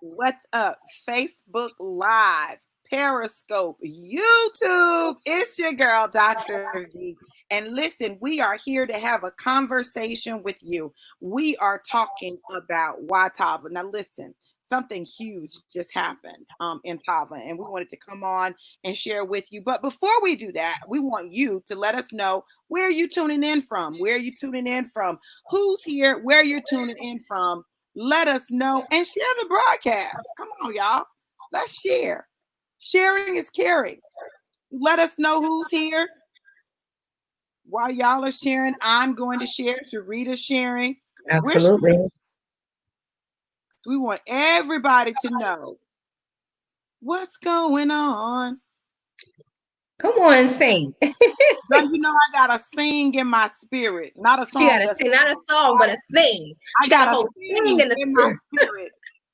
What's up? Facebook Live, Periscope, YouTube. It's your girl, Dr. V. And listen, we are here to have a conversation with you. We are talking about why TAVA. Now, listen, something huge just happened in TAVA, and we wanted to come on and share with you. But before we do that, we want you to let us know where you tuning in from, who's here, where you're tuning in from. Let us know and share the broadcast. Come on, y'all. Let's share. Sharing is caring. Let us know who's here. While y'all are sharing, I'm going to share. Sharita's sharing. Absolutely. So we want everybody to know what's going on. Come on, sing. Now, you know I gotta sing in my spirit, not a She song. got to sing, not a song, but a sing. I She got a gotta whole sing sing in the in my spirit.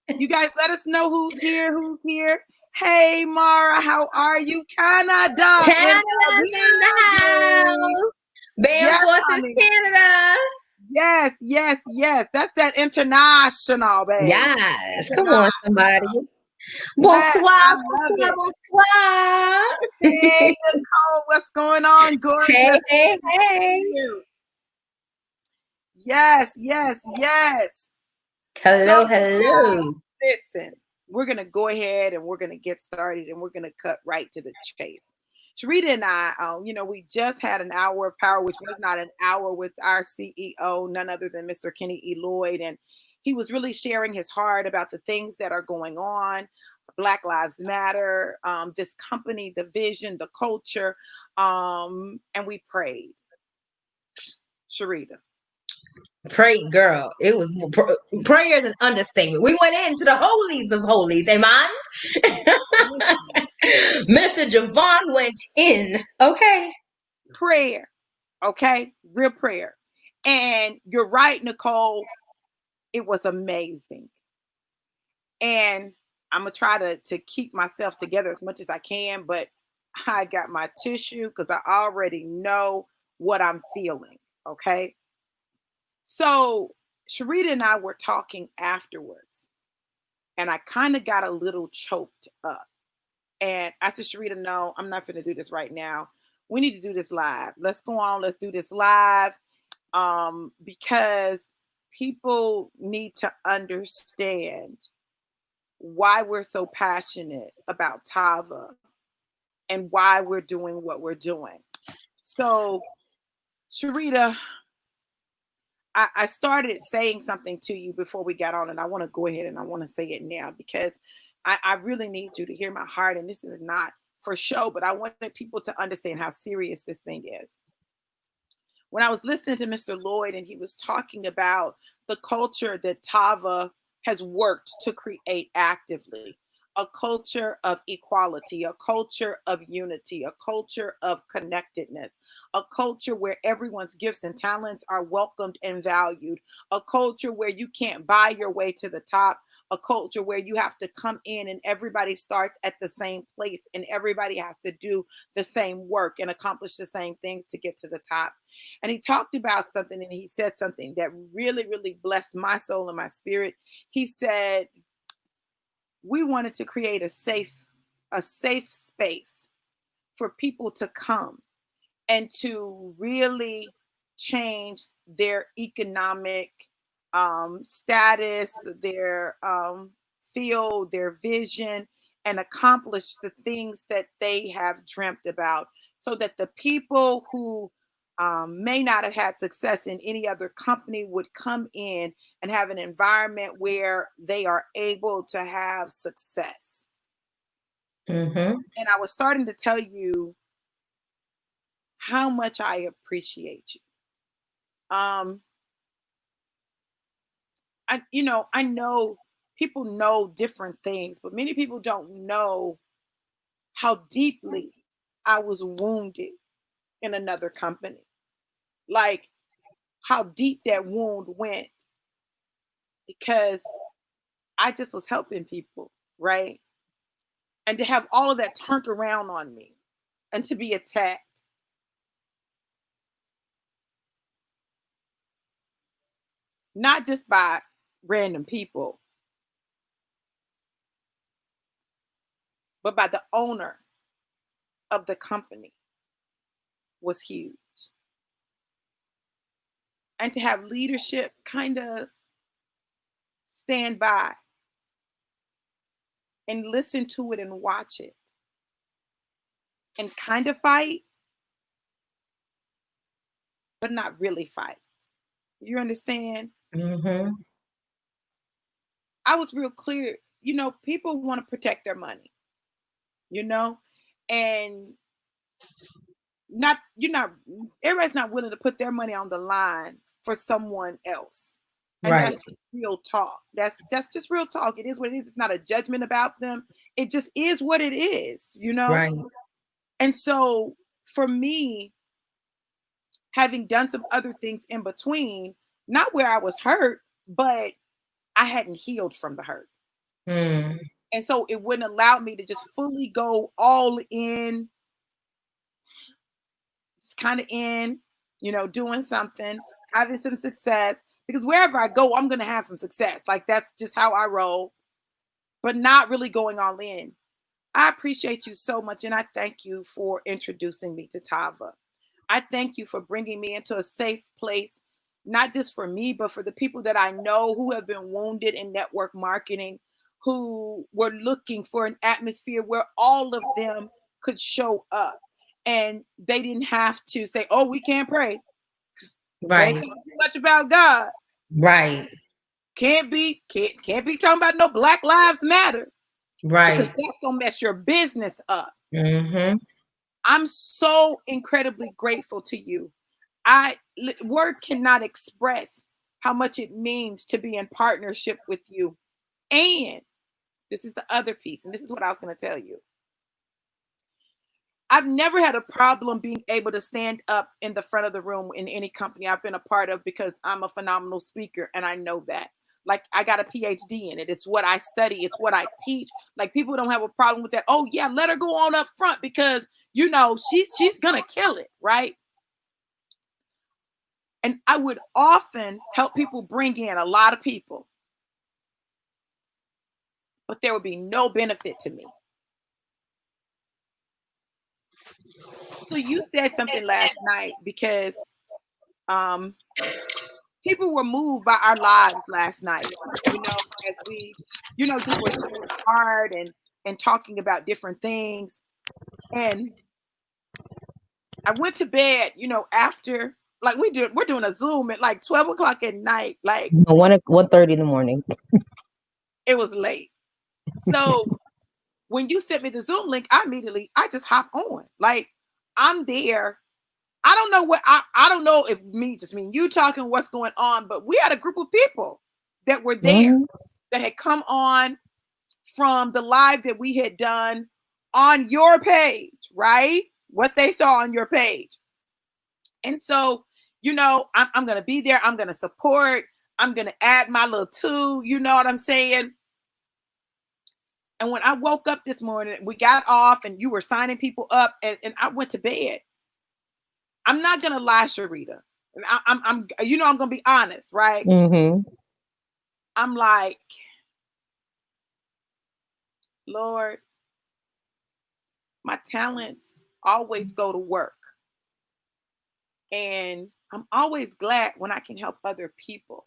spirit. You guys, let us know who's here. Who's here? Hey, Mara, how are you? Canada in Canada's in the building. house. Band Yes, Forces honey. Canada. Yes. That's that international, babe. Yes. Come on, somebody. International. Yes, Bonsoir, I love bonsoir, it. bonsoir. Hey, Nicole, what's going on? Hey, Gorgeous. hey, Good to see hey. you. Yes. Hello, So, you guys, hello. listen, we're going to go ahead and we're going to get started and we're going to cut right to the chase. Sharita and I, we just had an hour of power, which was not an hour, with our CEO, none other than Mr. Kenny E. Lloyd. And he was really sharing his heart about the things that are going on. Black Lives Matter, this company, the vision, the culture. And we prayed. Sharita. Pray, girl. It was prayer is an understatement. We went into the holies of holies, amen. Minister Javon went in. Okay. Prayer. Okay, real prayer. And you're right, Nicole. It was amazing. And I'm gonna try to keep myself together as much as I can, but I got my tissue because I already know what I'm feeling. Okay. So Sharita and I were talking afterwards, and I kind of got a little choked up. And I said, Sharita, no, I'm not going to do this right now. We need to do this live. Let's go on. Let's do this live. Because people need to understand why we're so passionate about TAVA and why we're doing what we're doing. So, Sharita, I started saying something to you before we got on, and I want to go ahead and I want to say it now because I really need you to hear my heart. And this is not for show, but I wanted people to understand how serious this thing is. When I was listening to Mr. Lloyd and he was talking about the culture that TAVA has worked to create actively, a culture of equality, a culture of unity, a culture of connectedness, a culture where everyone's gifts and talents are welcomed and valued, a culture where you can't buy your way to the top, a culture where you have to come in and everybody starts at the same place and everybody has to do the same work and accomplish the same things to get to the top. And he talked about something and he said something that really, really blessed my soul and my spirit. He said, we wanted to create a safe space for people to come and to really change their economic status, their field, their vision, and accomplish the things that they have dreamt about, so that the people who may not have had success in any other company would come in and have an environment where they are able to have success. Mm-hmm. And I was starting to tell you how much I appreciate you. Um, I know people know different things, but many people don't know how deeply I was wounded in another company. Like how deep that wound went because I just was helping people, right? And to have all of that turned around on me and to be attacked. Not just by random people, but by the owner of the company was huge. And to have leadership kind of stand by and listen to it and watch it and kind of fight, but not really fight. You understand? Mm-hmm. I was real clear. People want to protect their money, you know, and not you're not everybody's not willing to put their money on the line for someone else. And Right. that's just real talk. That's just real talk. It is what it is. It's not a judgment about them. It just is what it is. Right. And so for me, having done some other things in between, not where I was hurt, but I hadn't healed from the hurt. Mm. And so it wouldn't allow me to just fully go all in, just kind of doing something, having some success. Because wherever I go, I'm going to have some success. Like that's just how I roll, but not really going all in. I appreciate you so much. And I thank you for introducing me to TAVA. I thank you for bringing me into a safe place, not just for me, but for the people that I know who have been wounded in network marketing, who were looking for an atmosphere where all of them could show up. And they didn't have to say, oh, we can't pray. Don't Right. talk too much about God. Right. Can't be talking about no Black Lives Matter because Right. that's gonna mess your business up. Mm-hmm. I'm so incredibly grateful to you. Words cannot express how much it means to be in partnership with you. And this is the other piece, and this is what I was going to tell you. I've never had a problem being able to stand up in the front of the room in any company I've been a part of because I'm a phenomenal speaker and I know that. Like I got a PhD in it. It's what I study, it's what I teach. Like people don't have a problem with that. Oh yeah, let her go on up front because she's going to kill it, right? And I would often help people bring in a lot of people, but there would be no benefit to me. So you said something last night because um, people were moved by our lives last night. As we, just were sharing hard and talking about different things. And I went to bed, after like we're doing a Zoom at like 12 o'clock at night. Like No, 1:30 in the morning. it was late. So when you sent me the Zoom link, I just hop on. Like I'm there. I don't know I don't know if just me and you talking what's going on, but we had a group of people that were there Mm-hmm. that had come on from the live that we had done on your page, right? What they saw on your page. And so, I'm going to be there. I'm going to support. I'm going to add my little two. You know what I'm saying? And when I woke up this morning, we got off and you were signing people up and I went to bed. I'm not going to lie, Sharita. And I'm going to be honest, right? Mm-hmm. I'm like, Lord, my talents always go to work. And I'm always glad when I can help other people.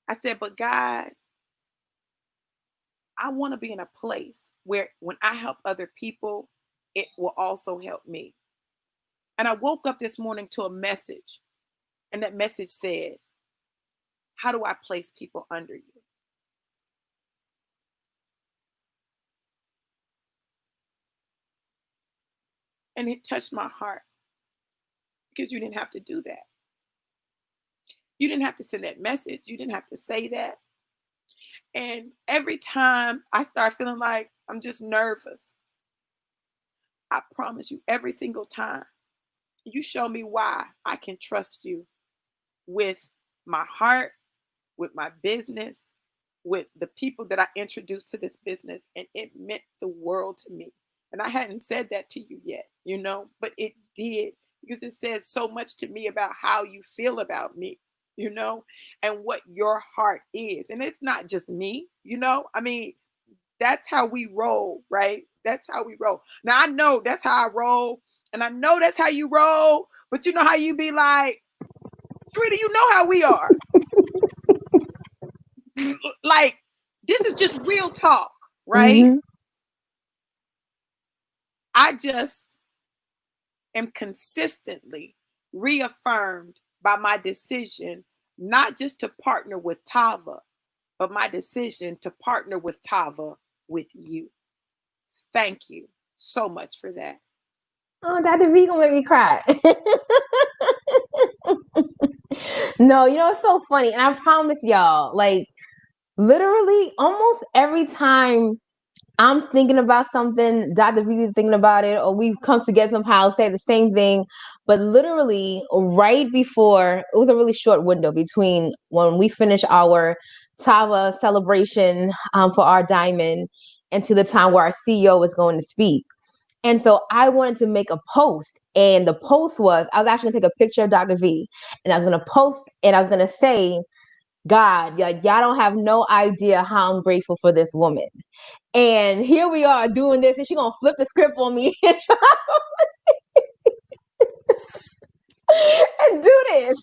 I said, but God, I want to be in a place where when I help other people, it will also help me. And I woke up this morning to a message, and that message said, how do I place people under you? And it touched my heart because you didn't have to do that. You didn't have to send that message. You didn't have to say that. And every time I start feeling like I'm just nervous, I promise you, every single time, you show me why I can trust you with my heart, with my business, with the people that I introduced to this business. And it meant the world to me. And I hadn't said that to you yet, but it did because it said so much to me about how you feel about me, and what your heart is. And it's not just me, I mean, That's how we roll, right? That's how we roll. Now I know that's how I roll, and I know that's how you roll. But you know how you be like, Trina, you know how we are. Like, this is just real talk, right? Mm-hmm. I just am consistently reaffirmed by my decision not just to partner with Tava, but my decision to partner with Tava with you. Thank you so much for that. Oh, Dr. V gonna make me cry. No, it's so funny. And I promise y'all, like literally almost every time I'm thinking about something, Dr. V is thinking about it, or we've come together somehow, say the same thing. But literally, right before, it was a really short window between when we finished our TAVA celebration for our diamond and to the time where our CEO was going to speak. And so I wanted to make a post. And the post was, I was actually going to take a picture of Dr. V and I was going to post and I was going to say, God, y'all don't have no idea how I'm grateful for this woman. And here we are doing this, and she's gonna flip the script on me and try and do this.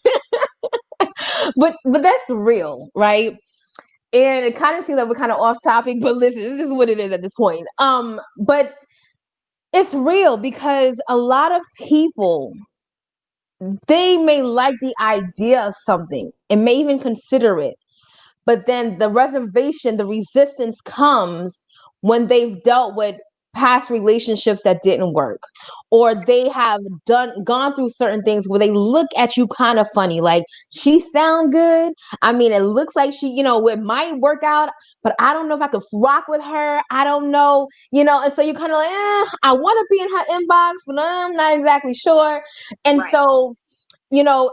But that's real, right? And it kind of seems like we're kind of off topic, but listen, this is what it is at this point. But it's real because a lot of people, they may like the idea of something and may even consider it. But then the reservation, the resistance comes when they've dealt with past relationships that didn't work, or they have gone through certain things where they look at you kind of funny, like she sound good. I mean, it looks like she, it might work out, but I don't know if I could rock with her. I don't know, and so you're kind of like, I want to be in her inbox, but I'm not exactly sure. And Right, so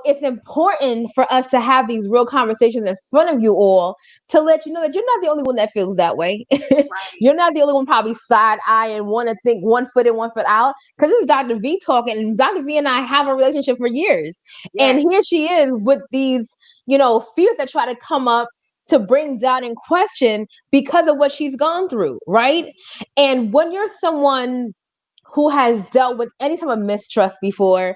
it's important for us to have these real conversations in front of you all to let you know that you're not the only one that feels that way. right. You're not the only one probably side eye and want to think one foot in, one foot out. Because this is Dr. V talking, and Dr. V and I have a relationship for years. And Yes, here she is with these, fears that try to come up to bring doubt and question because of what she's gone through, right? And when you're someone who has dealt with any type of mistrust before,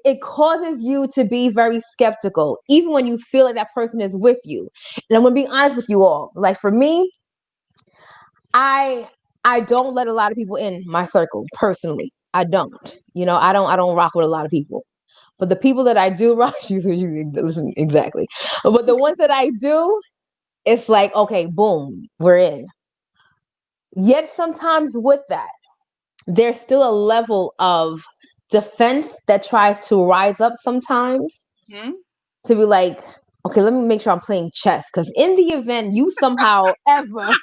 it causes you to be very skeptical, even when you feel like that person is with you. And I'm gonna be honest with you all. Like for me, I I don't let a lot of people in my circle personally. I don't. I don't rock with a lot of people. But the people that I do rock, you listen exactly. But the ones that I do, it's like, okay, boom, we're in. Yet sometimes with that, there's still a level of defense that tries to rise up sometimes hmm, to be like, okay, let me make sure I'm playing chess. Because in the event you somehow ever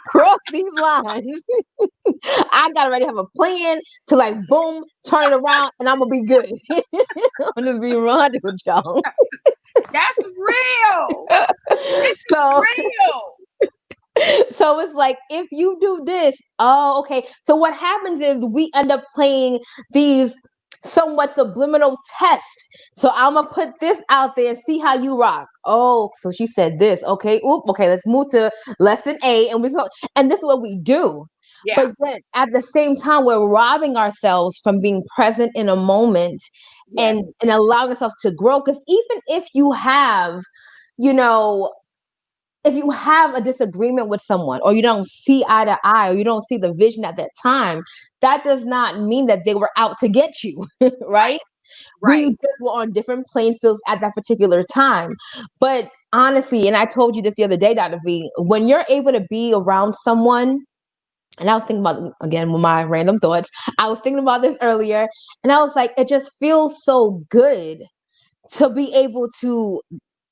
cross these lines, I got to already have a plan to like, boom, turn it around, and I'm going to be good. I'm just being 100 with y'all. that's real. This is So real. so it's like if you do this, oh, okay. So what happens is we end up playing these somewhat subliminal tests. So I'm gonna put this out there and see how you rock. Oh, so she said this. Okay, oop, okay, let's move to lesson A, and this is what we do. Yeah, But then at the same time, we're robbing ourselves from being present in a moment yes, and allowing ourselves to grow. Because even you know, if you have a disagreement with someone or you don't see eye to eye or you don't see the vision at that time, that does not mean that they were out to get you, right? right, We right. just were on different playing fields at that particular time. But honestly, and I told you this the other day, Dr. V, when you're able to be around someone, and I was thinking about, again, with my random thoughts, I was thinking about this earlier, and I was like, it just feels so good to be able to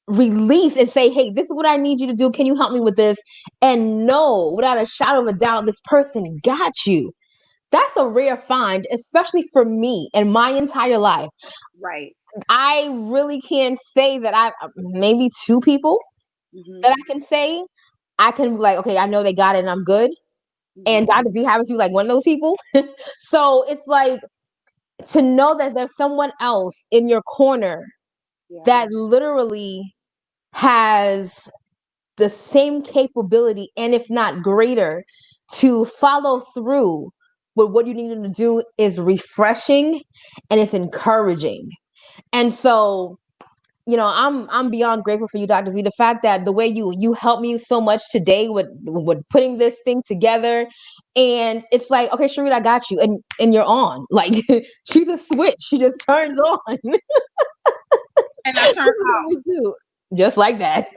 release and say, hey, this is what I need you to do. Can you help me with this? And know without a shadow of a doubt, this person got you. That's a rare find, especially for me in my entire life. Right. I really can't say that I maybe two people Hmm, that I can say I can be like, okay, I know they got it and I'm good. And hmm. Dr. V happens to be like one of those people. So it's like to know that there's someone else in your corner Yeah, that literally has the same capability, and if not greater, to follow through with what you need to do is refreshing and it's encouraging. And so, I'm beyond grateful for you, Dr. V. The fact that the way you helped me so much today with putting this thing together, and it's like, okay, Sharita, I got you, and you're on. Like she's a switch; she just turns on. And I This turned is what off. we do, just like that.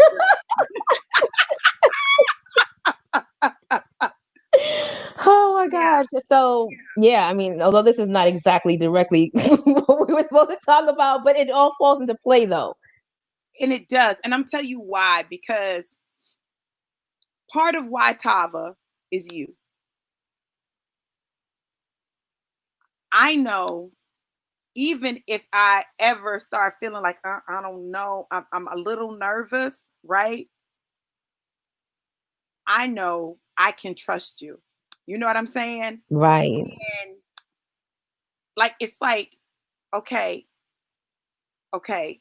Oh my Yeah, gosh! So yeah, I mean, although this is not exactly directly what we were supposed to talk about, but it all falls into play, though. and it does. And I'm telling you why, because part of why Tava is you. I know, even if I ever start feeling like I don't know, I'm a little nervous, right? I know I can trust you. You know what I'm saying? Right, And like it's like, okay, okay.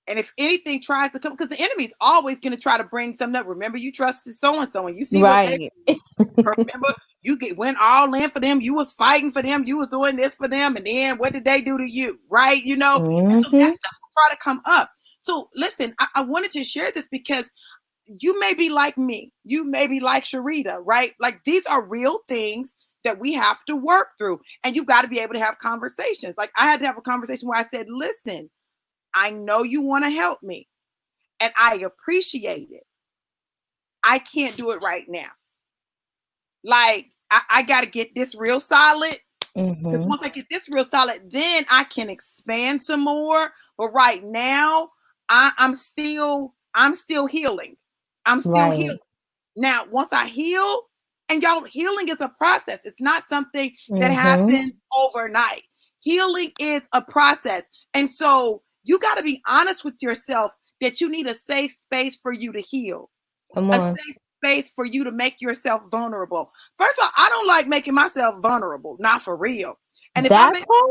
And if anything tries to come, because the enemy's always going to try to bring something up. Remember, you trusted so and so, and you see what they right. remember. Went all in for them. You was fighting for them. You was doing this for them, and then what did they do to you? Right? And so that Hmm. stuff will try to come up. So listen, I wanted to share this because you may be like me. You may be like Sharita, right? Like these are real things that we have to work through. And you've got to be able to have conversations. Like I had to have a conversation where I said, listen, I know you want to help me and I appreciate it. I can't do it right now. Like I got to get this real solid. Because Hmm. once I get this real solid, then I can expand some more. But right now, I'm still healing. I'm still Right. healing. Now, once I heal, and y'all, healing is a process. It's not something that Hmm. happens overnight. Healing is a process. And so you got to be honest with yourself that you need a safe space for you to heal, Come a on. safe space for you to make yourself vulnerable. First of all, I don't like making myself vulnerable, not for real. And if I That make part.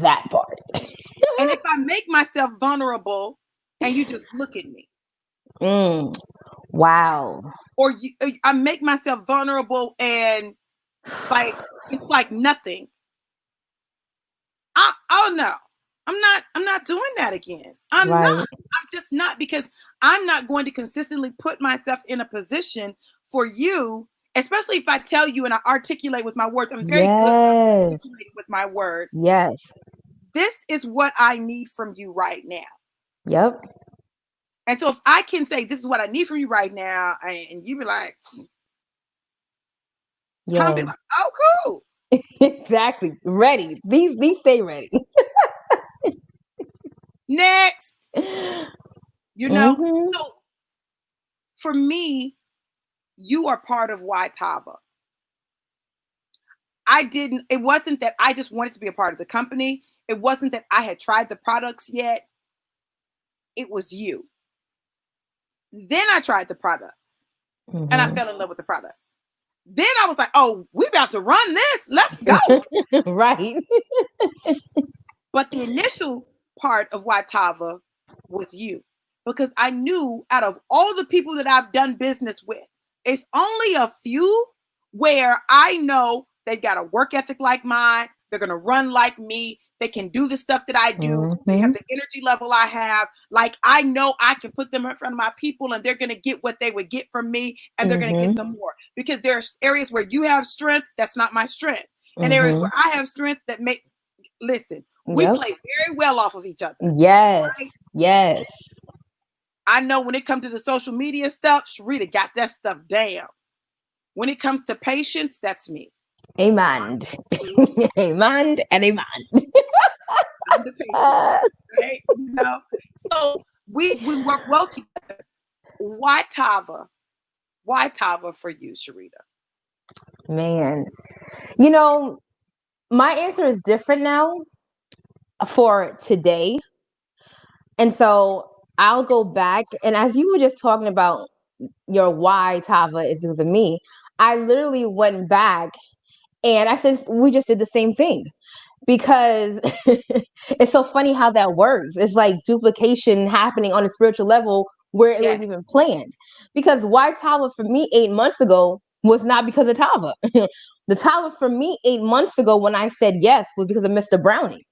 That part. and if I make myself vulnerable and you just look at me, Mm. Wow. or I make myself vulnerable and like it's like nothing. Oh no, I'm not doing that again. I'm not. Right. I'm just not, because I'm not going to consistently put myself in a position for you, especially if I tell you and I articulate with my words. I'm very good at Yes. articulating with my words. Yes. This is what I need from you right now. Yep. And so if I can say this is what I need from you right now, and you be like, I'll be Yo. like, oh cool. Exactly. Ready. These stay ready. Next. You know? Hmm. So for me, you are part of why Tava. It wasn't that I just wanted to be a part of the company. It wasn't that I had tried the products yet. It was you. Then I tried the products and I Hmm. fell in love with the product. Then I was like, oh, we about to run this. Let's go. Right. But the initial part of why Tava was you, because I knew out of all the people that I've done business with, it's only a few where I know they've got a work ethic like mine. They're going to run like me. They can do the stuff that I do. They Hmm. have the energy level I have. Like I know I can put them in front of my people and they're going to get what they would get from me, and they're going to get Hmm. some more, because there's areas where you have strength that's not my strength, and areas Hmm. where I have strength that make listen, we Yep. play very well off of each other, Yes. right? Yes. I know when it comes to the social media stuff, Sharita got that stuff down. When it comes to patience, that's me. Amen. Amen and amen. I'm the patient, right? So we work well together. Why Tava? Why Tava for you, Sharita? Man. You know, my answer is different now for today. And so I'll go back. And as you were just talking about your why Tava is because of me, I literally went back and I said, we just did the same thing. Because it's so funny how that works. It's like duplication happening on a spiritual level where it Yeah. was even planned. Because why Tava for me 8 months ago was not because of Tava. The Tava for me 8 months ago when I said yes was because of Mr. Brownie.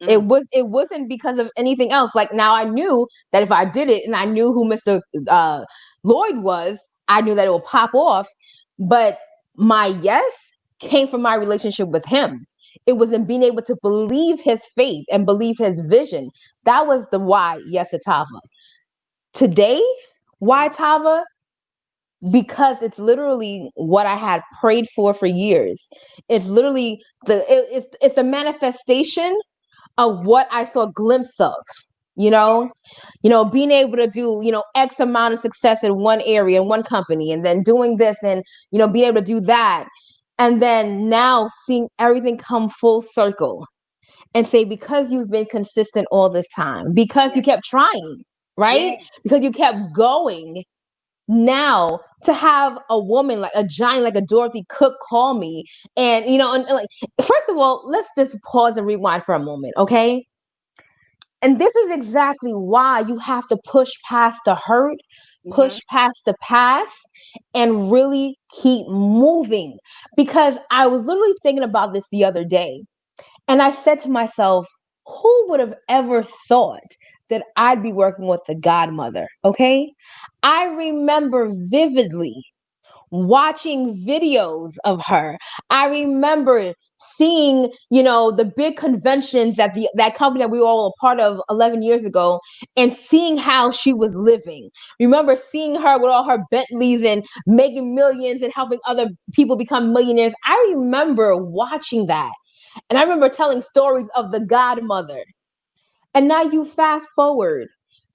Mm. It wasn't because of anything else. Like now I knew that if I did it and I knew who Mr. Lloyd was, I knew that it would pop off. But my yes came from my relationship with him. It was in being able to believe his faith and believe his vision. That was the why yes to Tava. Today, why Tava? Because it's literally what I had prayed for years. It's literally it's the manifestation of what I saw a glimpse of, you know, being able to do, X amount of success in one area, in one company, and then doing this and, being able to do that. And then now seeing everything come full circle and say, because you've been consistent all this time, because Yeah. you kept trying, right? Yeah. Because you kept going. Now to have a woman like a giant like a Dorothy Cook call me and and like, first of all, let's just pause and rewind for a moment, okay? And this is exactly why you have to push past the hurt, Mm-hmm. push past the past, and really keep moving. Because I was literally thinking about this the other day, and I said to myself, who would have ever thought that I'd be working with the godmother? Okay. I remember vividly watching videos of her. I remember seeing, the big conventions that that company that we were all a part of 11 years ago and seeing how she was living. Remember seeing her with all her Bentleys and making millions and helping other people become millionaires. I remember watching that. And I remember telling stories of the godmother. And now you fast forward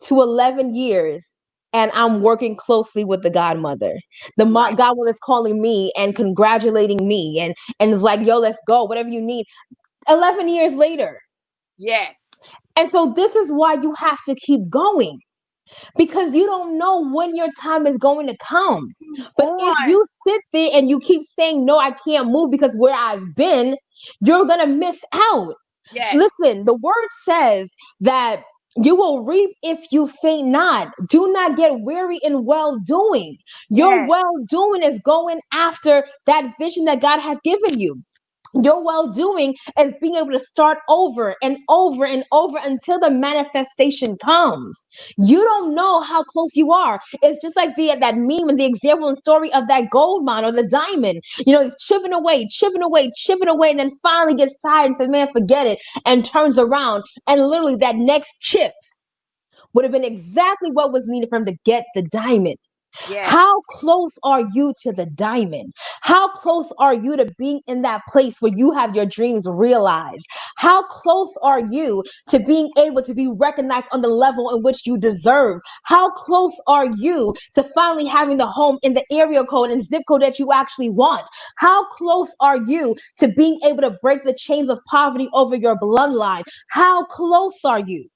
to 11 years and I'm working closely with the godmother. The Right. godmother is calling me and congratulating me and is like, yo, let's go, whatever you need. 11 years later. Yes. And so this is why you have to keep going because you don't know when your time is going to come. But if On. you sit there and you keep saying, no, I can't move because where I've been, you're going to miss out. Yes. Listen, the word says that you will reap if you faint not. Do not get weary in well doing. Your Yes. well doing is going after that vision that God has given you. Your well doing is being able to start over and over and over until the manifestation comes. You don't know how close you are. It's just like that meme and the example and story of that gold mine or the diamond. He's chipping away, chipping away, chipping away, and then finally gets tired and says, man, forget it, and turns around. And literally, that next chip would have been exactly what was needed for him to get the diamond. Yes. How close are you to the diamond? How close are you to being in that place where you have your dreams realized? How close are you to being able to be recognized on the level in which you deserve? How close are you to finally having the home in the area code and zip code that you actually want? How close are you to being able to break the chains of poverty over your bloodline? How close are you?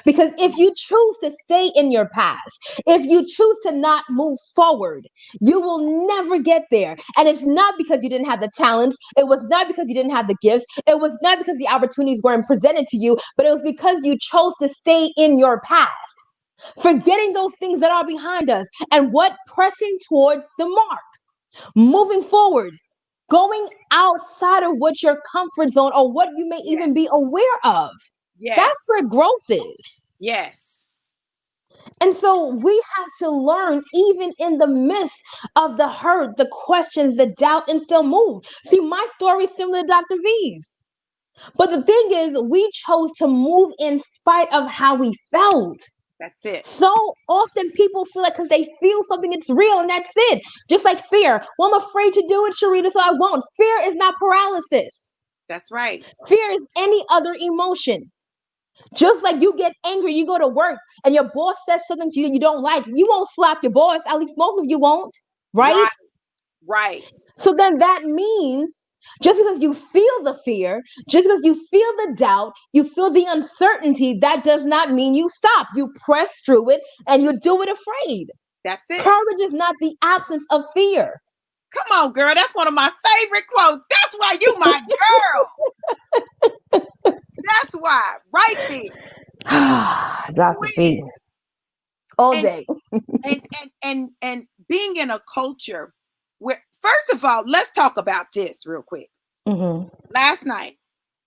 Because if you choose to stay in your past, if you choose to not move forward, you will never get there. And it's not because you didn't have the talents. It was not because you didn't have the gifts. It was not because the opportunities weren't presented to you, but it was because you chose to stay in your past, forgetting those things that are behind us and what pressing towards the mark, moving forward, going outside of what your comfort zone or what you may Yes. even be aware of. That's Yes. where growth is. Yes. And so we have to learn, even in the midst of the hurt, the questions, the doubt, and still move. See, my story is similar to Dr. V's. But the thing is, we chose to move in spite of how we felt. That's it. So often people feel like because they feel something, it's real, and that's it. Just like fear. Well, I'm afraid to do it, Sharita, so I won't. Fear is not paralysis. That's right. Fear is any other emotion. Just like you get angry, you go to work and your boss says something to you that you don't like, you won't slap your boss. At least most of you won't, right? Right. Right. So then that means just because you feel the fear, just because you feel the doubt, you feel the uncertainty, that does not mean you stop. You press through it and you do it afraid. That's it. Courage is not the absence of fear. Come on, girl. That's one of my favorite quotes. That's why you my girl. That's why. Right there. Dr. Queen. V. all And day. and being in a culture where, first of all, let's talk about this real quick. Hmm. Last night,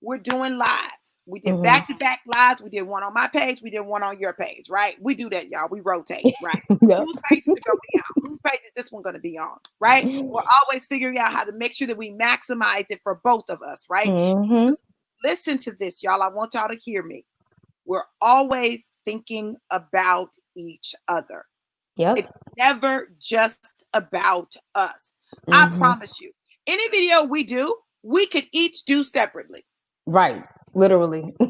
we're doing lives. We did Hmm. back to back lives. We did one on my page. We did one on your page, right? We do that, y'all. We rotate, right? Yep. Whose page is it going to be on? Whose page is this one going to be on, right? We're always figuring out how to make sure that we maximize it for both of us, right? Hmm. Because listen to this, y'all. I want y'all to hear me. We're always thinking about each other. Yep. It's never just about us. I Hmm. promise you. Any video we do, we could each do separately. Right. Literally. I'd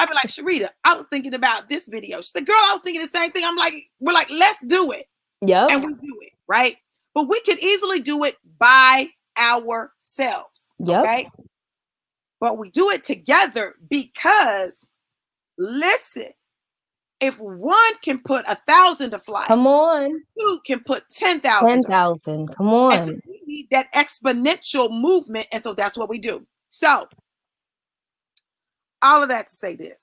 be like, Sharita, I was thinking about this video. She's like, girl, I was thinking the same thing. I'm like, we're like, let's do it. Yep. And we do it, right? But we could easily do it by ourselves. Yep. Okay. But we do it together because, listen, if one can put 1,000 to flight, Come on. two can put 10,000 to flight. 10,000. Come And so on. we need that exponential movement. And so that's what we do. So, all of that to say this.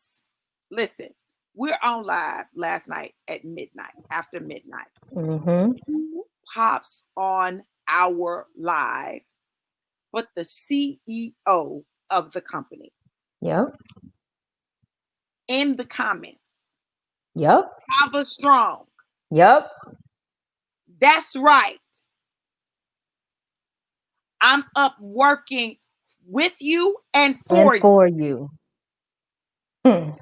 Listen, we're on live last night at midnight, after midnight. Hmm. Who pops on our live but the CEO of the company? Yep. In the comments, Yep. TAVA strong. Yep. That's right. I'm up working with you and And for you. for you. Mm.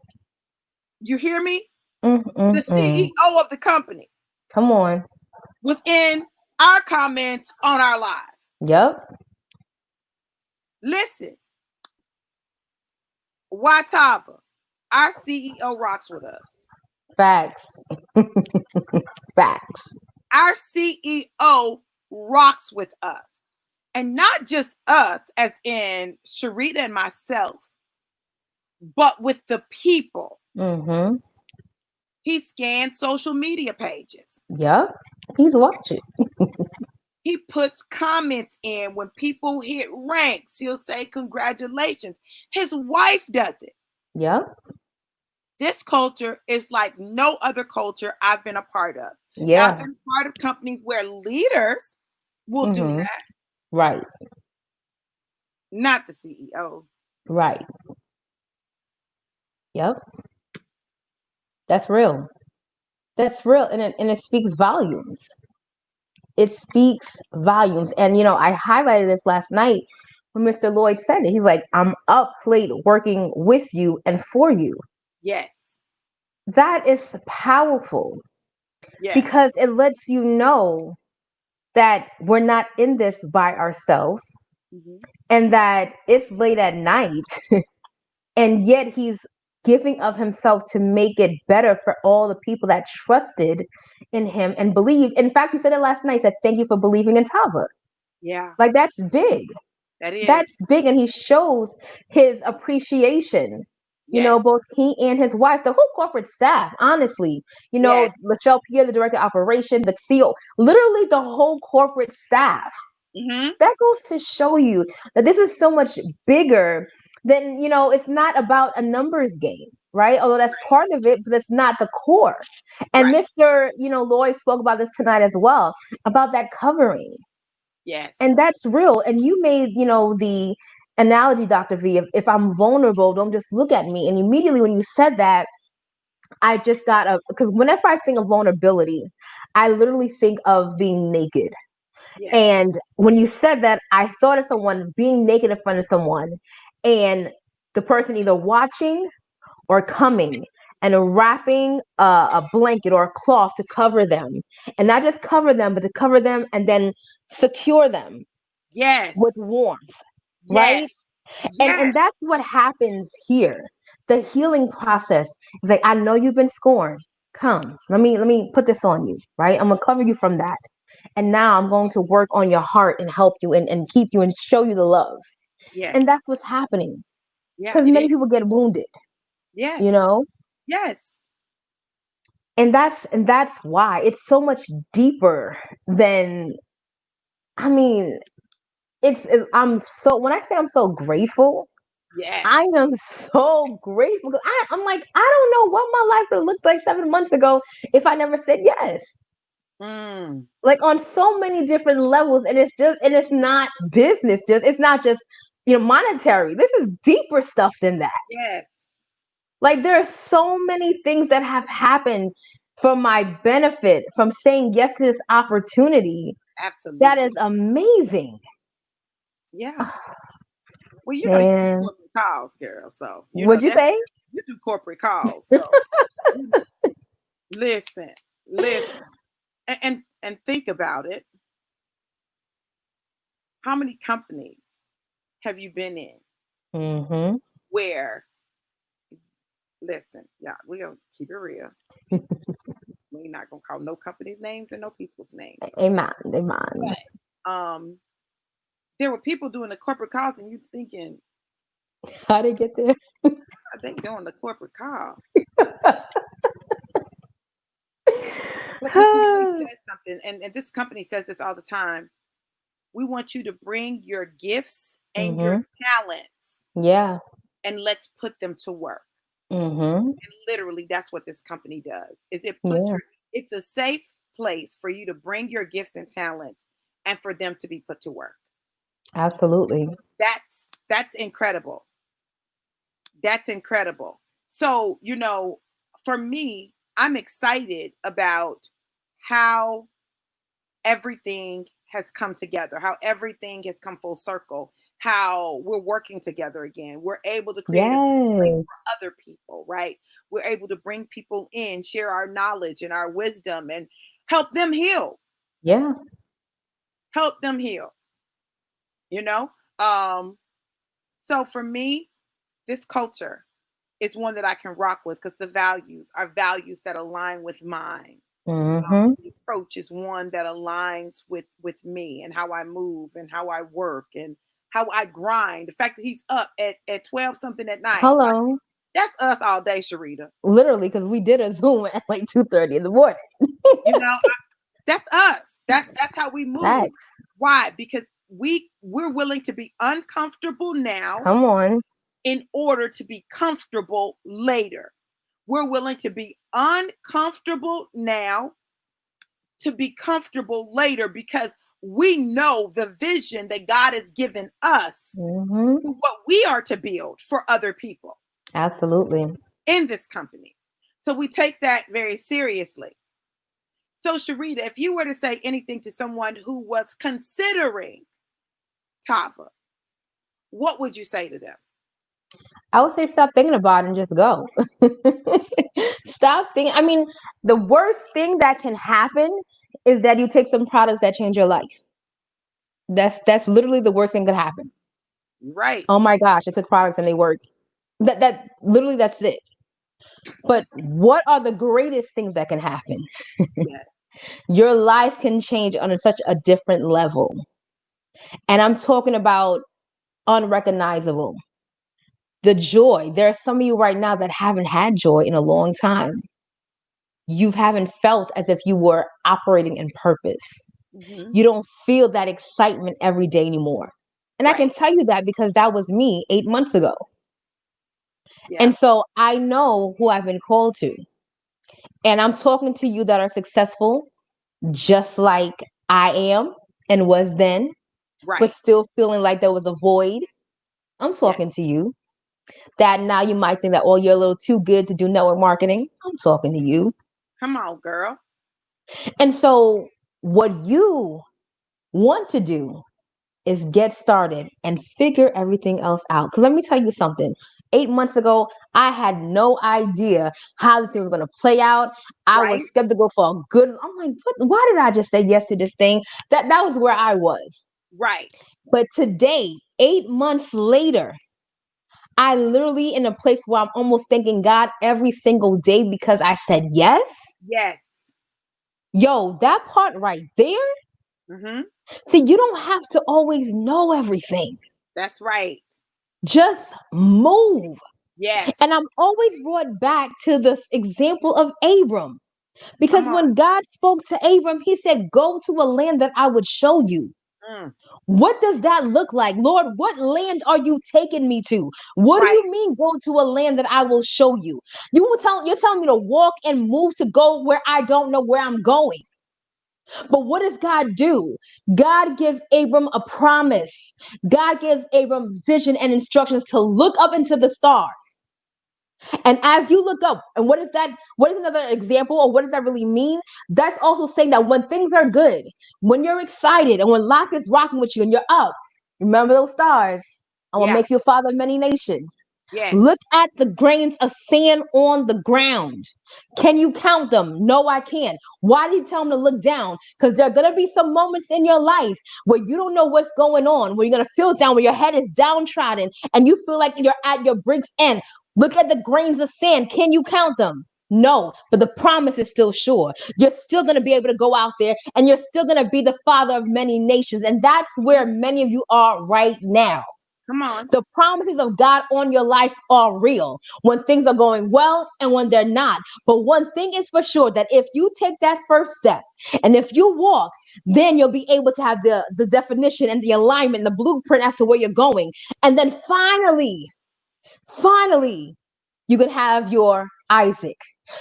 You hear me? Mm, The mm, mm. CEO of the company Come on. was in our comments on our live. Yep. Listen, why TAVA? Our CEO rocks with us. Facts. Facts. Our CEO rocks with us. And not just us, as in Sharita and myself, but with the people. Hmm. He scans social media pages. Yep. He's watching. He puts comments in when people hit ranks. He'll say, congratulations. His wife does it. Yep. This culture is like no other culture I've been a part of. Now, I've Yeah. been part of companies where leaders will do Hmm. that, Right. not the CEO. Right. Yep. That's real. That's real. And it speaks volumes. It speaks volumes. And, I highlighted this last night when Mr. Lloyd said it. He's like, I'm up late working with you and for you. Yes. That is powerful Yes. because it lets you know that we're not in this by ourselves Mhm. and that it's late at night and yet he's giving of himself to make it better for all the people that trusted in him and believed. In fact, he said it last night. He said, thank you for believing in Tava. Yeah, Like, that's big. that is. That's big. And he shows his appreciation. Yes. Both he and his wife, the whole corporate staff, honestly, Yes. Michelle Pierre, the director of operations, the CEO, literally the whole corporate staff. Mm-hmm. That goes to show you that this is so much bigger than, it's not about a numbers game, right? Although that's Right. part of it, but that's not the core. And Right. Mr. Lloyd spoke about this tonight as well, about that covering. Yes. And that's real. And you made, the analogy, Dr. V, if I'm vulnerable, don't just look at me. And immediately when you said that, I just because whenever I think of vulnerability, I literally think of being naked. Yes. And when you said that, I thought of someone being naked in front of someone and the person either watching or coming and wrapping a blanket or a cloth to cover them. And not just cover them, but to cover them and then secure them with Yes. warmth, Yes. right? And Yes. that's what happens here. The healing process is like, I know you've been scorned. Come, let me put this on you, right? I'm gonna cover you from that. And now I'm going to work on your heart and help you and keep you and show you the love. Yes. And that's what's happening. Yeah, Because it is. many people get wounded, Yes. you know? Yes. And that's why it's so much deeper than, I mean, I'm so, when I say I'm so grateful, Yes. I am so grateful. I'm like, I don't know what my life would have looked like 7 months ago if I never said yes. Mm. Like on so many different levels, and it's not business. It's not just monetary. This is deeper stuff than that. Yes. Like there are so many things that have happened for my benefit from saying yes to this opportunity. That is Absolutely. amazing. Yeah. Well, you do Man, corporate calls, girl. So what'd you that's say? you do corporate calls. So you know, listen, listen, and think about it. How many companies have you been in Mm-hmm. where, listen, yeah, we gonna keep it real. We're not gonna call no companies' names and no people's names. Amen. Amen. But there were people doing the corporate calls, and you thinking, How did get there? are they doing the corporate call? But Mr. Louis says something, and this company says this all the time. We want you to bring your gifts and your Mm-hmm. talents Yeah. and let's put them to work. Mm-hmm. And literally that's what this company does. Is it puts Yeah. your it's a safe place for you to bring your gifts and talents and for them to be put to work. Absolutely. That's incredible. That's incredible. So, for me, I'm excited about how everything has come together, how everything has come full circle, how we're working together again. We're able to create a safe place Yes. for other people, right? We're able to bring people in, share our knowledge and our wisdom and help them heal, Yeah. help them heal, you know? Um, so for me, this culture is one that I can rock with because the values are values that align with mine. Mm-hmm. The approach is one that aligns with me and how I move and how I work and how I grind. The fact that he's up at 12 something at night, like Hello. that's us all day, Sharita. Literally, because we did a Zoom at like 2:30 in the morning. That's us. That's how we move. Facts. Why? Because we're willing to be uncomfortable now Come on. in order to be comfortable later. We're willing to be uncomfortable now to be comfortable later because we know the vision that God has given us Mm-hmm. to what we are to build for other people Absolutely. in this company. So we take that very seriously. So, Sharita, if you were to say anything to someone who was considering TAVA, what would you say to them? I would say stop thinking about it and just go. Stop thinking. I mean, the worst thing that can happen is that you take some products that change your life. That's literally the worst thing that could happen. Right. Oh my gosh, I took products and they work. That literally that's it. But what are the greatest things that can happen? Yeah. Your life can change on such a different level. And I'm talking about unrecognizable. The joy. There are some of you right now that haven't had joy in a long time. You haven't felt as if you were operating in purpose. Hmm. You don't feel that excitement every day anymore. And I can Right. tell you that because that was me 8 months ago. Yeah. And so I know who I've been called to. And I'm talking to you that are successful, just like I am and was then, but Right. still feeling like there was a void. I'm Yeah. talking to you that now you might think that, oh, you're a little too good to do network marketing. I'm talking to you. Come on, girl. And so, what you want to do is get started and figure everything else out. Because let me tell you something. 8 months ago, I had no idea how the thing was going to play out. I was Right. skeptical for a good. I'm like, what? Why did I just say yes to this thing? That was where I was. Right. But today, 8 months later, I literally in a place where I'm almost thanking God every single day because I said yes. Yes. Yo, that part right there. Hmm. See, you don't have to always know everything. That's right. Just move. Yes. And I'm always brought back to this example of Abram. Because Come on. when God spoke to Abram, he said, go to a land that I would show you. Mm. What does that look like? Lord, what land are you taking me to? What do Right. you mean go to a land that I will show you? You're telling me to walk and move to go where I don't know where I'm going. But what does God do? God gives Abram a promise. God gives Abram vision and instructions to look up into the stars. And as you look up, and what is that? What is another example, or what does that really mean? That's also saying that when things are good, when you're excited, and when life is rocking with you and you're up, remember those stars. I will Yeah. make you a father of many nations. Yes. Look at the grains of sand on the ground. Can you count them? No, I can't. Why did he tell him to look down? Because there are going to be some moments in your life where you don't know what's going on, where you're going to feel down, where your head is downtrodden, and you feel like you're at your brig's end. Look at the grains of sand. Can you count them? No, but the promise is still sure. You're still going to be able to go out there and you're still going to be the father of many nations. And that's where many of you are right now. Come on. The promises of God on your life are real when things are going well and when they're not. But one thing is for sure, that if you take that first step and if you walk, then you'll be able to have the definition and the alignment, the blueprint as to where you're going. And then finally, you can have your Isaac.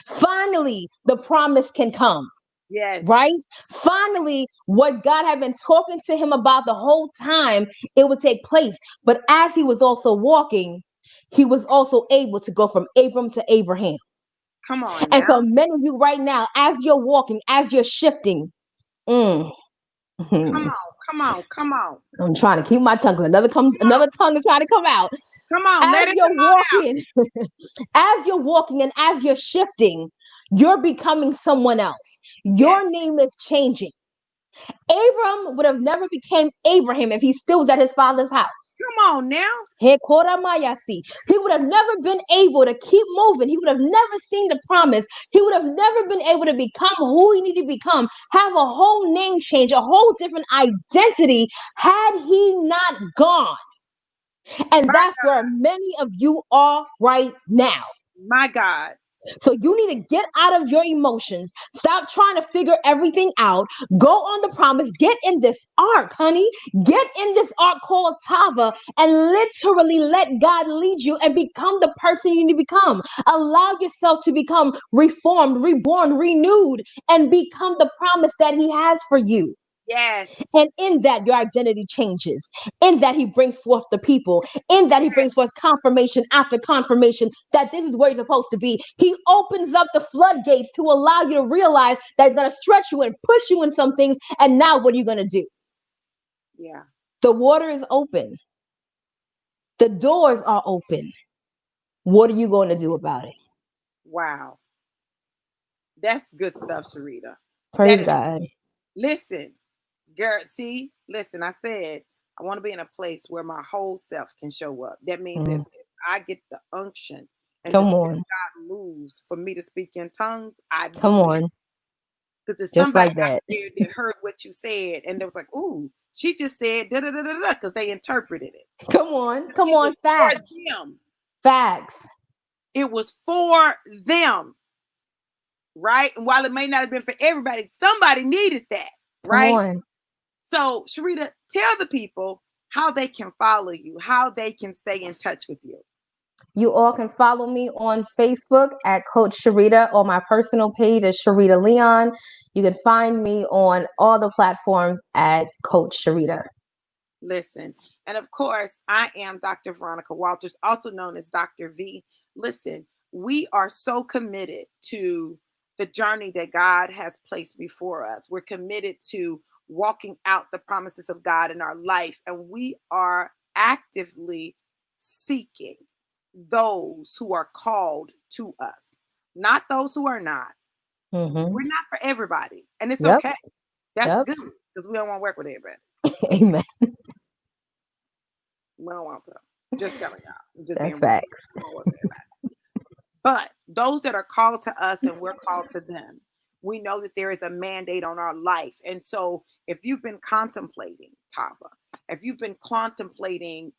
Finally, the promise can come, Yes. right? Finally, what God had been talking to him about the whole time, it would take place. But as he was also walking, he was also able to go from Abram to Abraham. Come on And so now. many of you right now, as you're walking, as you're shifting, mm, Come on. Come on. Come on. I'm trying to keep my tongue, 'cause Come on. another tongue is trying to come out. Come on. As Let it you're come on out. walking, as you're walking and as you're shifting, you're becoming someone else. Your Yes. name is changing. Abram would have never became Abraham if he still was at his father's house. Come on now. He would have never been able to keep moving. He would have never seen the promise. He would have never been able to become who he needed to become, have a whole name change, a whole different identity had he not gone. And My that's where many of you are right now. my God. So you need to get out of your emotions. Stop trying to figure everything out. Go on the promise. Get in this ark, honey. Get in this ark called Tava and literally let God lead you and become the person you need to become. Allow yourself to become reformed, reborn, renewed, and become the promise that He has for you. Yes. And in that, your identity changes. In that, he brings forth the people. In that, he brings forth confirmation after confirmation that this is where you're supposed to be. He opens up the floodgates to allow you to realize that he's going to stretch you and push you in some things. And now, what are you going to do? Yeah. The water is open, the doors are open. What are you going to do about it? Wow. That's good stuff, Sharita. That Praise is, God. listen, girl, see, listen, I said I want to be in a place where my whole self can show up. That means Mm, if I get the unction and the come Spirit on. of God moves for me to speak in tongues, I Come do that. on. Because there's Just somebody like out that. there that heard what you said and they was like, ooh, she just said da da da da da because they interpreted it. Come on. Come It on. was for Facts. them. Facts. It was for them, right? And while it may not have been for everybody, somebody needed that, Come right? on. So, Sharita, tell the people how they can follow you, how they can stay in touch with you. You all can follow me on Facebook at Coach Sharita, or my personal page is Sharita Leon. You can find me on all the platforms at Coach Sharita. Listen, and of course, I am Dr. Veronica Walters, also known as Dr. V. Listen, we are so committed to the journey that God has placed before us. We're committed to walking out the promises of God in our life, and we are actively seeking those who are called to us, not those who are not. Mm-hmm. We're not for everybody, and it's Yep. okay. That's Yep. good because we don't want to work with everybody. Amen. We don't want to. Just telling y'all. I'm just being That's real. facts. We don't work with everybody. But those that are called to us and we're called to them, we know that there is a mandate on our life. And so if you've been contemplating TAVA, if you've been contemplating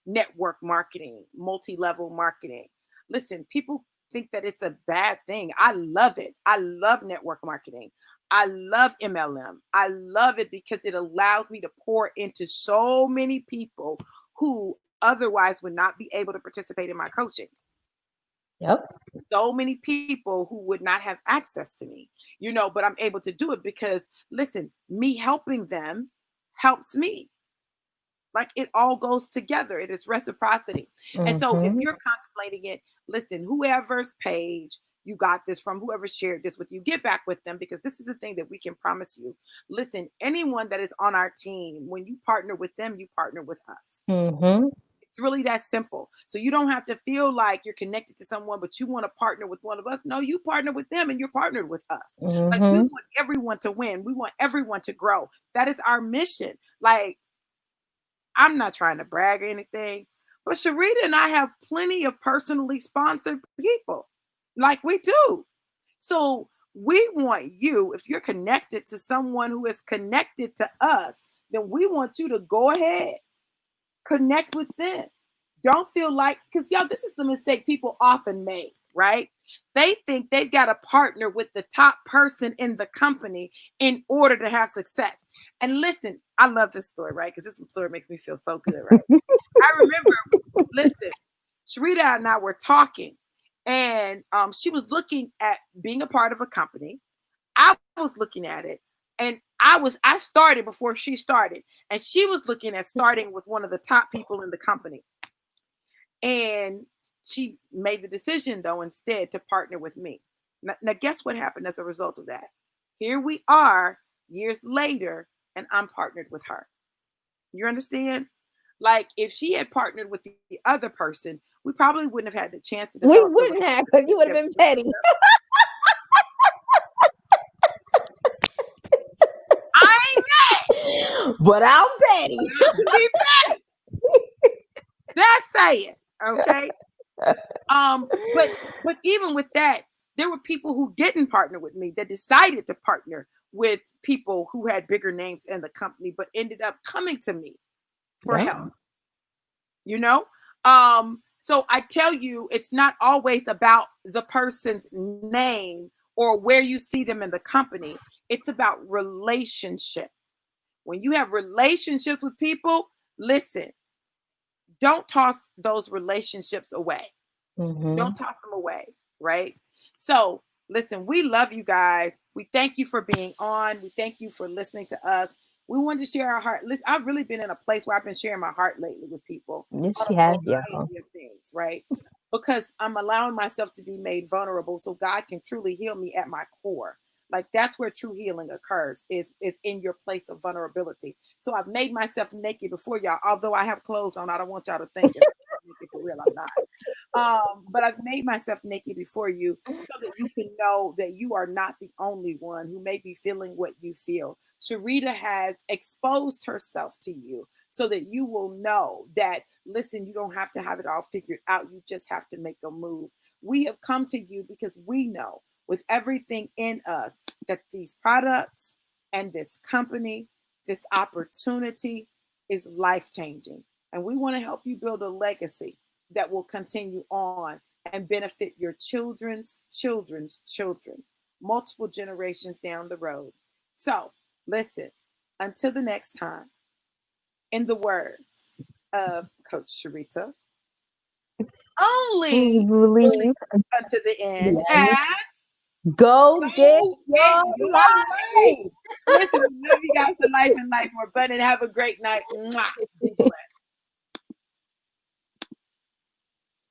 network marketing, multi-level marketing, listen, people think that it's a bad thing. I love it. I love network marketing. I love MLM. I love it because it allows me to pour into so many people who otherwise would not be able to participate in my coaching. Yep. So many people who would not have access to me, but I'm able to do it because, listen, me helping them helps me. Like, it all goes together. It is reciprocity. And so if Mm-hmm. you're contemplating it, listen, whoever's page you got this from, whoever shared this with you, get back with them, because this is the thing that we can promise you. Listen, anyone that is on our team, when you partner with them, you partner with us. Mm-hmm. It's really that simple. So you don't have to feel like you're connected to someone, but you want to partner with one of us. No, you partner with them and you're partnered with us. Like, we Mm-hmm. want everyone to win. We want everyone to grow. That is our mission. Like, I'm not trying to brag or anything, but Sharita and I have plenty of personally sponsored people. Like, we do. So we want you, if you're connected to someone who is connected to us, then we want you to go ahead, connect with them. Don't feel like, because y'all, this is the mistake people often make, right? They think they've got to partner with the top person in the company in order to have success. And listen, I love this story, right? Because this story makes me feel so good, right? I remember, listen, Sharita and I were talking, and she was looking at being a part of a company. I was looking at it, and I started before she started, and she was looking at starting with one of the top people in the company. And she made the decision, though, instead to partner with me. Now, guess what happened as a result of that? Here we are years later, and I'm partnered with her. You understand? Like, if she had partnered with the other person, we probably wouldn't have had the chance to We develop the wouldn't have, because you would have relationship. been petty. I ain't mad, But I'm petty. but I can be petty. That's saying, okay. But even with that, there were people who didn't partner with me that decided to partner with people who had bigger names in the company, but ended up coming to me for Yeah. help. You know, so I tell you, it's not always about the person's name or where you see them in the company. It's about relationship. When you have relationships with people, listen, don't toss those relationships away. Mm-hmm. Don't toss them away, right? So, listen, we love you guys. We thank you for being on. We thank you for listening to us. We wanted to share our heart. Listen, I've really been in a place where I've been sharing my heart lately with people Yes, on she a has, y'all. variety of things, right? Because I'm allowing myself to be made vulnerable so God can truly heal me at my core. Like, that's where true healing occurs, is in your place of vulnerability. So I've made myself naked before y'all. Although I have clothes on, I don't want y'all to think that I'm naked for real. I'm not. But I've made myself naked before you so that you can know that you are not the only one who may be feeling what you feel. Sharita has exposed herself to you so that you will know that, listen, you don't have to have it all figured out. You just have to make a move. We have come to you because we know with everything in us that these products and this company, this opportunity is life changing. And we want to help you build a legacy that will continue on and benefit your children's children's children, multiple generations down the road. So, listen, until the next time, in the words of Coach Sharita, only believe Believe. unto the end and Go get go get your your life. life. Listen, we love you guys to life and life more abundant. Have a great night. Mwah. Be blessed.